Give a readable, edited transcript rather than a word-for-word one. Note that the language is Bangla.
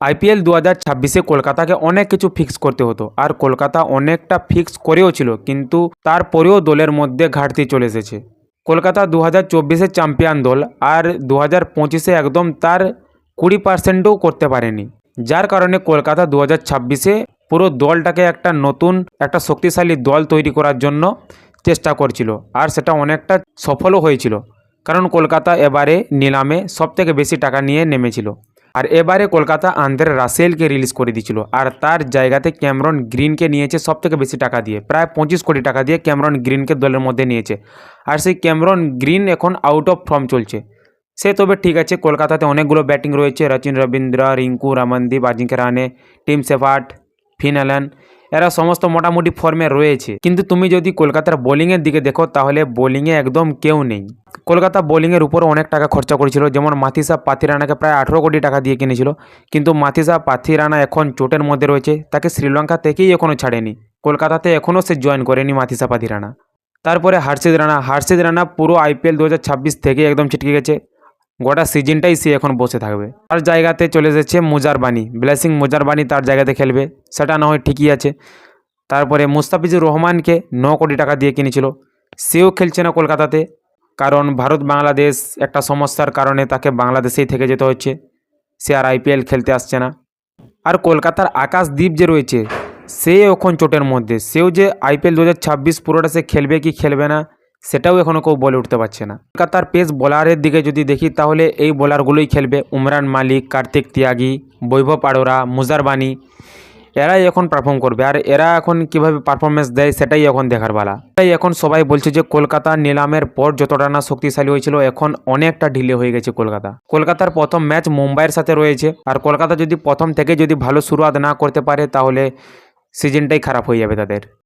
আইপিএল 2026-এ কলকাতাকে অনেক কিছু ফিক্স করতে হতো, আর কলকাতা অনেকটা ফিক্স করেও ছিল, কিন্তু তারপরেও দলের মধ্যে ঘাটতি চলে এসেছে। কলকাতা 2024-এর চ্যাম্পিয়ন দল, আর 2025-এ একদম তার 20%ও করতে পারেনি, যার কারণে কলকাতা 2026-এ পুরো দলটাকে একটা নতুন একটা শক্তিশালী দল তৈরি করার জন্য চেষ্টা করছিল, আর সেটা অনেকটা সফলও হয়েছিল। কারণ কলকাতা এবারে নিলামে সবথেকে বেশি টাকা নিয়ে নেমেছিল, আর এবারে কলকাতা আন্দ্রে রাসেলকে রিলিজ করে দিয়েছিল, আর তার জায়গাতে ক্যামেরন গ্রিনকে নিয়েছে সবথেকে বেশি টাকা দিয়ে, প্রায় 25 কোটি টাকা দিয়ে ক্যামেরন গ্রিনকে দলের মধ্যে নিয়েছে। আর সেই ক্যামেরন গ্রিন এখন আউট অফ ফর্ম চলছে। সে তবে ঠিক আছে, কলকাতাতে অনেকগুলো ব্যাটিং রয়েছে, রচিন রবীন্দ্র, রিঙ্কু, রমনদীপ, আজিঙ্ক্য রাহানে, টিম শেফার্ড, ফিন অ্যালান, এরা সমস্ত মোটামুটি ফর্মে রয়েছে। কিন্তু তুমি যদি কলকাতার বোলিংয়ের দিকে দেখো, তাহলে বোলিংয়ে একদম কেউ নেই। কলকাতা বোলিংয়ের উপর অনেক টাকা খরচা করেছিল, যেমন মাথিসা পাথিরানাকে প্রায় 18 কোটি টাকা দিয়ে কিনেছিল, কিন্তু মাথিসা পাথিরানা এখন চোটের মধ্যে রয়েছে, তাকে শ্রীলঙ্কা থেকেই এখনও ছাড়েনি। কলকাতাতে এখনও সে জয়েন করেনি মাথিসা পাথিরানা। তারপরে হার্ষিদ রানা পুরো আইপিএল 2026 থেকে একদম ছিটকে গেছে, গোটা সিজনটাই সে এখন বসে থাকবে। তার জায়গাতে চলে এসেছে মুজারবানি, ব্লেসিং মুজারবানি তার জায়গাতে খেলবে, সেটা না হয় ঠিকই আছে। তারপরে মুস্তাফিজুর রহমানকে 9 কোটি টাকা দিয়ে কিনেছিল, সেও খেলছে না কলকাতাতে, কারণ ভারত বাংলাদেশ একটা সমস্যার কারণে তাকে বাংলাদেশেই থেকে যেতে হচ্ছে, সে আর আইপিএল খেলতে আসছে না। আর কলকাতার আকাশদীপ যে রয়েছে, সে এখন চোটের মধ্যে, সেও যে আইপিএল 2026 পুরোটা সে খেলবে কি খেলবে না সেটাও এখনও কেউ বলে উঠতে পারছে না। কলকাতার পেস বোলারের দিকে যদি দেখি, তাহলে এই বোলারগুলোই খেলবে, উমরান মালিক, কার্তিক ত্যাগী, বৈভব আরোরা, মুজারবানি, এরাই এখন পারফর্ম করবে। আর এরা এখন কিভাবে পারফরমেন্স দেয় সেটাই এখন দেখার পালা। তাই এখন সবাই বলছে যে কলকাতা নিলামের পর যতটা না শক্তিশালী হয়েছিল, এখন অনেকটা ঢিলে হয়ে গেছে কলকাতার প্রথম ম্যাচ মুম্বাইয়ের সাথে রয়েছে, আর কলকাতা যদি প্রথম থেকে যদি ভালো শুরুয়াত না করতে পারে, তাহলে সিজনটাই খারাপ হয়ে যাবে তাদের।